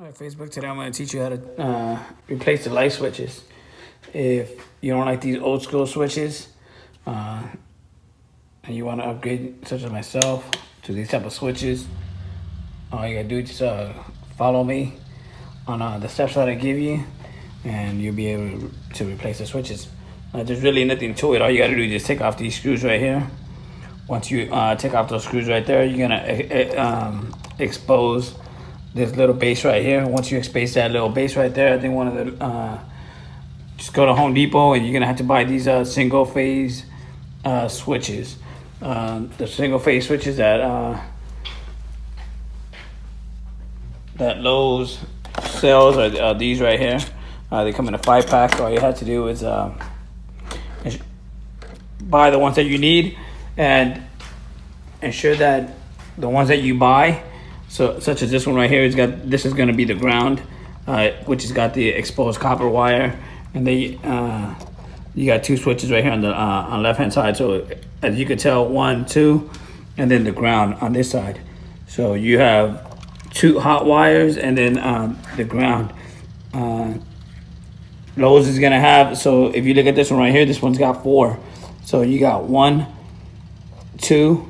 All right, Facebook, today I'm going to teach you how to replace the light switches. If you don't like these old school switches uh, and you want to upgrade, such as myself, to these type of switches, all you got to do is just follow me on the steps that I give you, and you'll be able to replace the switches. There's really nothing to it. All you got to do is just take off these screws right here. Once you take off those screws right there, you're going to expose this little base right here. Once you expose that little base right there, I think one of the just go to Home Depot and you're gonna have to buy these single phase switches. The single phase switches that Lowe's sells are these right here. They come in a 5-pack. So all you have to do is buy the ones that you need and ensure that the ones that you buy, so such as this one right here, this is going to be the ground, which has got the exposed copper wire, and you got two switches right here on the left hand side. So as you can tell, 1, 2, and then the ground on this side. So you have 2 hot wires and then the ground. Lowe's is gonna have, so if you look at this one right here, this one's got 4. So you got 1, 2,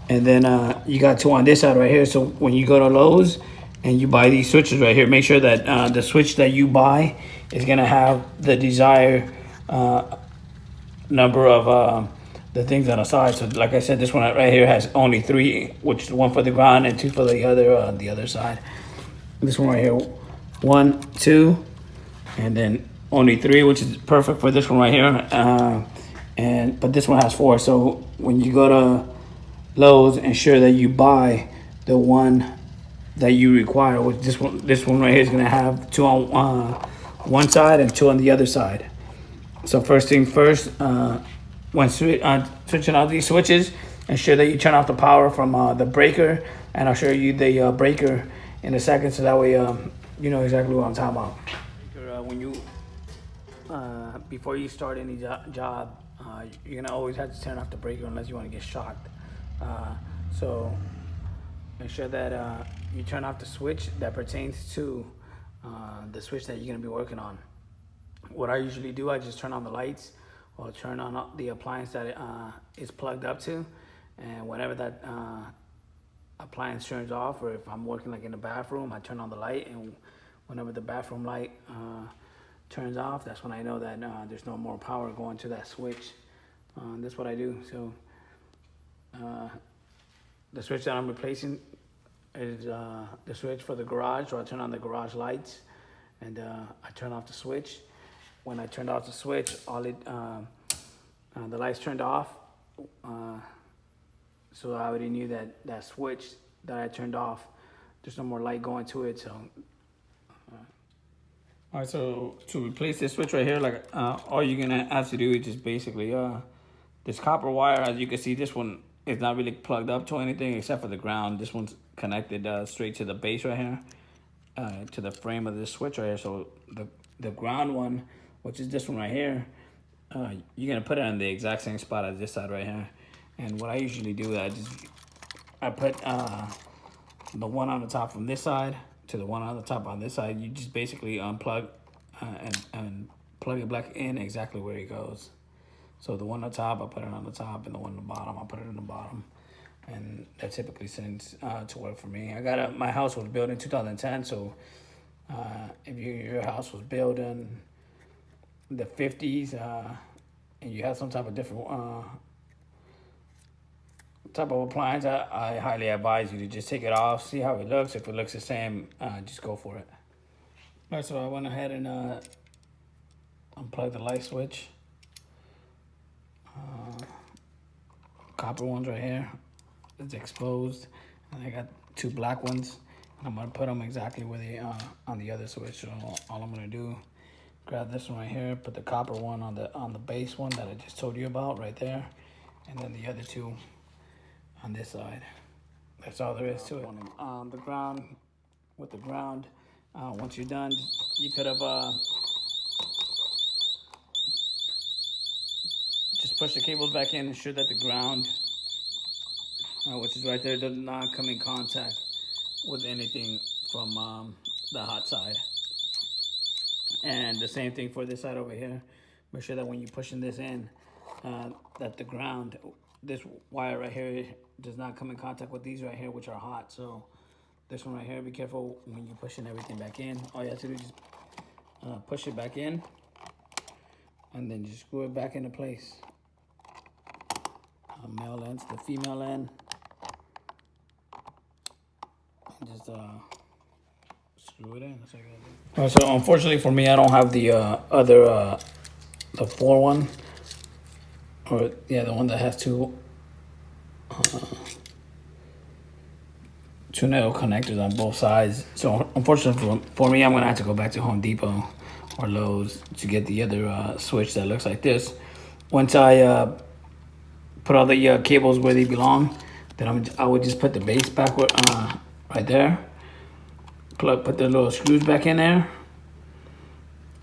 and then you got 2 on this side right here. So when you go to Lowe's and you buy these switches right here, make sure that the switch that you buy is gonna have the desired number of the things on the side. So like I said, this one right here has only 3, which is 1 for the ground and 2 for the other side. This one right here, 1, 2, and then only 3, which is perfect for this one right here. But this one has 4. So when you go to Lowe's, ensure that you buy the one that you require. Which this one right here is gonna have 2 on one side and 2 on the other side. So first thing first, when switching out these switches, ensure that you turn off the power from the breaker, and I'll show you the breaker in a second, so that way you know exactly what I'm talking about. When you before you start any job, you're gonna always have to turn off the breaker unless you want to get shocked. So make sure that you turn off the switch that pertains to the switch that you're gonna be working on. What I usually do, I just turn on the lights or turn on the appliance that it is plugged up to, and whenever that appliance turns off, or if I'm working like in the bathroom, I turn on the light, and whenever the bathroom light turns off, that's when I know that there's no more power going to that switch. That's what I do. So the switch that I'm replacing is the switch for the garage. So I turn on the garage lights, and I turn off the switch. When I turned off the switch, the lights turned off. So I already knew that switch that I turned off, there's no more light going to it. So all right, so to replace this switch right here, like all you're gonna have to do is just basically this copper wire. As you can see, this one is not really plugged up to anything except for the ground. This one's connected straight to the base right here, to the frame of this switch right here. So the ground one, which is this one right here, you're gonna put it on the exact same spot as this side right here. And what I usually do, I put the one on the top from this side to the one on the top on this side. You just basically unplug and plug it back in exactly where it goes. So the one on the top, I put it on the top, and the one on the bottom, I put it in the bottom. And that typically seems to work for me. My house was built in 2010, so if your house was built in the 50s and you have some type of different type of appliance, I highly advise you to just take it off, see how it looks. If it looks the same, just go for it. All right, so I went ahead and unplugged the light switch. Copper ones right here, it's exposed, and I got 2 black ones. I'm gonna put them exactly where they are on the other switch. So all I'm gonna do, grab this one right here, put the copper one on the base one that I just told you about right there, and then the other 2 on this side. That's all there is to it. The ground, with the ground, once you're done, you could have just push the cables back in, ensure that the ground, which is right there, does not come in contact with anything from the hot side. And the same thing for this side over here. Make sure that when you're pushing this in, that the ground, this wire right here does not come in contact with these right here, which are hot. So this one right here, be careful when you're pushing everything back in. All you have to do is just push it back in, and then just screw it back into place. Male end to the female end. And just screw it in. That's what I gotta do. So unfortunately for me, I don't have the other the 4 one, or yeah, the one that has two nail connectors on both sides. So unfortunately for me, I'm gonna have to go back to Home Depot or Lowe's to get the other switch that looks like this. Once I put all the cables where they belong, then I would just put the base backward right there. Put the little screws back in there,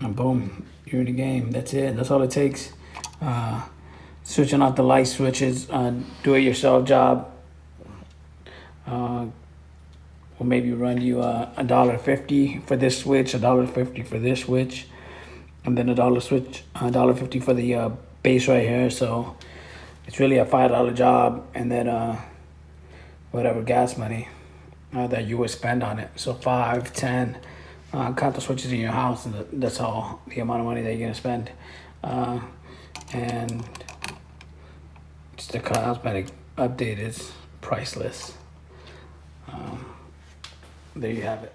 and boom, you're in the game. That's it. That's all it takes. Switching out the light switches, do-it-yourself job. Will maybe run you $1.50 for this switch, $1.50 for this switch, and then $1.50 for the base right here. So it's really a $5 job, and then whatever gas money that you would spend on it. So 5, 10, count the switches in your house, and that's all the amount of money that you're gonna spend. And just the cosmetic update is priceless. There you have it.